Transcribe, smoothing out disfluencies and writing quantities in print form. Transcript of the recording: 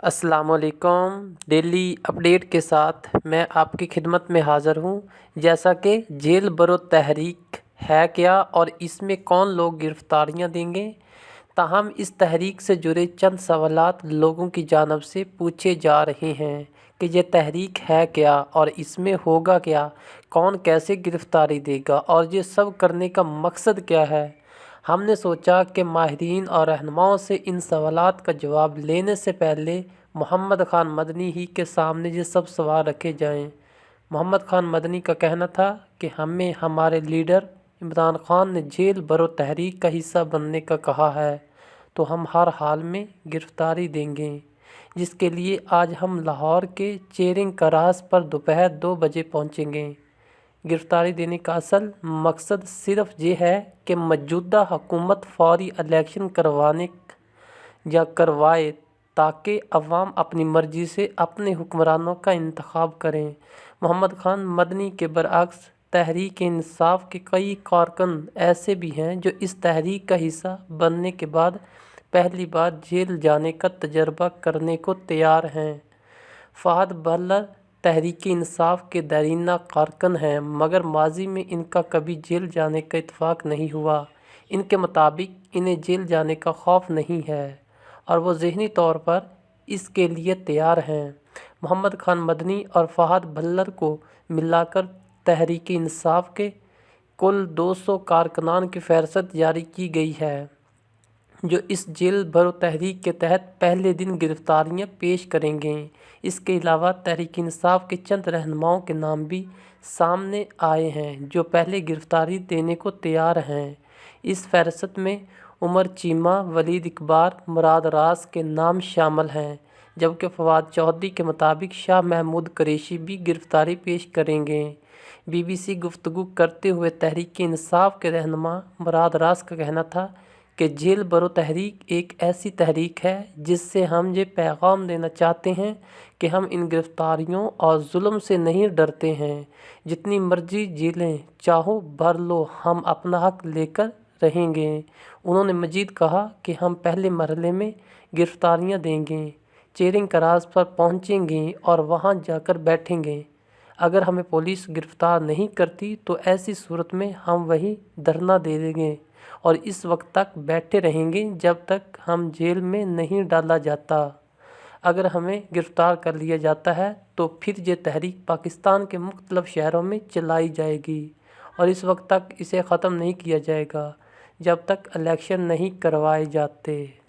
अस्सलाम वालेकुम। Daily update के साथ मैं आपकी खिदमत में हाज़िर हूँ। जैसा कि जेल बरो तहरीक है क्या और इसमें कौन लोग गिरफ़्तारियाँ देंगे, ताहम इस तहरीक से जुड़े चंद सवालात लोगों की जानिब से पूछे जा रहे हैं कि ये तहरीक है क्या और इसमें होगा क्या, कौन कैसे गिरफ़्तारी देगा और ये सब करने का मकसद क्या है। हमने सोचा कि माहिरीन और रहनुमाओं से इन सवालात का जवाब लेने से पहले मोहम्मद ख़ान मदनी ही के सामने ये सब सवाल रखे जाएं। मोहम्मद ख़ान मदनी का कहना था कि हमें हमारे लीडर इमरान ख़ान ने जेल बरो तहरीक का हिस्सा बनने का कहा है, तो हम हर हाल में गिरफ़्तारी देंगे, जिसके लिए आज हम लाहौर के चेरिंग करास पर दोपहर 2 बजे पहुँचेंगे। गिरफ़्तारी देने का असल मकसद सिर्फ ये है कि मौजूदा हुकूमत फौरी इलेक्शन करवाए ताकि अवाम अपनी मर्ज़ी से अपने हुक्मरानों का इंतखाब करें। मोहम्मद ख़ान मदनी के बरअक्स तहरीक इंसाफ के कई कारकुन ऐसे भी हैं जो इस तहरीक का हिस्सा बनने के बाद पहली बार जेल जाने का तजर्बा करने को तैयार हैं। फ़हद भल्लर तहरीक इंसाफ के दरीना कारकुन हैं, मगर माजी में इनका कभी जेल जाने का इत्तफ़ाक़ नहीं हुआ। इनके मुताबिक इन्हें जेल जाने का खौफ नहीं है और वो ज़हनी तौर पर इसके लिए तैयार हैं। मोहम्मद ख़ान मदनी और फ़हद भल्लर को मिलाकर तहरीक इंसाफ के कुल 200 कारकुनान की फ़हरिस्त जारी की गई है, जो इस जेल भरो तहरीक के तहत पहले दिन गिरफ़्तारियाँ पेश करेंगे। इसके अलावा तहरीक इंसाफ के चंद रहनुमाओं के नाम भी सामने आए हैं जो पहले गिरफ़्तारी देने को तैयार हैं। इस फ़हरिस्त में उमर चीमा, वलीद इकबार, मुराद रास के नाम शामिल हैं, जबकि फवाद चौधरी के मुताबिक शाह महमूद कुरैशी भी गिरफ़्तारी पेश करेंगे। BBC गुफ्तगू करते हुए तहरीक इंसाफ के रहनुमा मुराद रास का कहना था कि जेल बरो तहरीक एक ऐसी तहरीक है जिससे हम ये पैगाम देना चाहते हैं कि हम इन गिरफ़्तारियों और जुल्म से नहीं डरते हैं। जितनी मर्जी जेलें चाहो भर लो, हम अपना हक लेकर रहेंगे। उन्होंने मजीद कहा कि हम पहले मरहले में गिरफ़्तारियाँ देंगे, चेरिंग करास पर पहुँचेंगे और वहाँ जाकर बैठेंगे। अगर हमें पुलिस गिरफ़्तार नहीं करती तो ऐसी सूरत में हम वही धरना दे देंगे और इस वक्त तक बैठे रहेंगे जब तक हम जेल में नहीं डाला जाता। अगर हमें गिरफ़्तार कर लिया जाता है तो फिर ये तहरीक पाकिस्तान के मुख्तलिफ शहरों में चलाई जाएगी और इस वक्त तक इसे ख़त्म नहीं किया जाएगा जब तक इलेक्शन नहीं करवाए जाते।